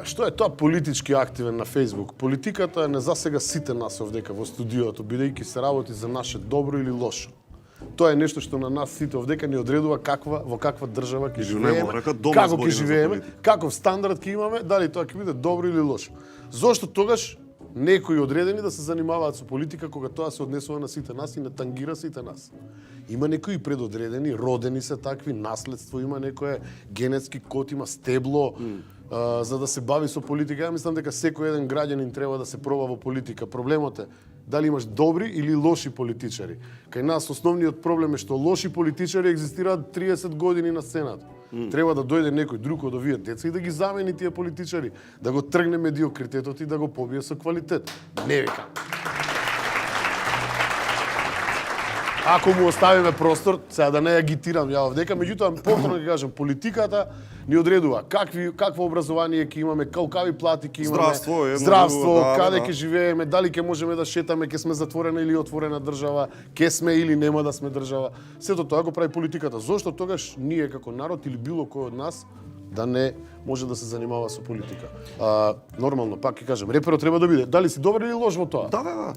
Што е тоа политички активен на Facebook? Политиката не засега сите нас овдека во студиото, бидејќи се работи за наше добро или лошо. Тоа е нешто што на нас сите овдека ни одредува во каква држава ќе живееме, како ќе живееме, каков стандард ќе имаме, дали тоа ќе биде добро или лошо. Зошто тогаш некои одредени да се занимаваат со политика кога тоа се однесува на сите нас и не тангира сите нас? Има некои предодредени, родени се такви, наследство има некое, генетски код има, стебло, за да се бави со политика. Ја мислам дека секој еден граѓанин треба да се проба во политика. Проблемот е дали имаш добри или лоши политичари. Кај нас основниот проблем е што лоши политичари екзистираат 30 години на сцената. Треба да дојде некој друг од овие деца и да ги замени тие политичари, да го тргне медиокритетот и да го побие со квалитет. Не викам. Ако му оставиме простор, сега да не агитирам ја овдека, меѓутоа повторно ќе кажам, политиката ни одредува какво образование ќе имаме, какви плати ќе имаме, здравство, каде ќе живееме, дали ќе можеме да шетаме, ќе сме затворена или отворена држава, ќе сме или нема да сме држава. Сето тоа го прави политиката. Зошто тогаш ние како народ или било кој од нас да не може да се занимава со политика? Нормално, пак ќе кажам, реперот треба да биде. Дали си добар или лош во тоа? Да.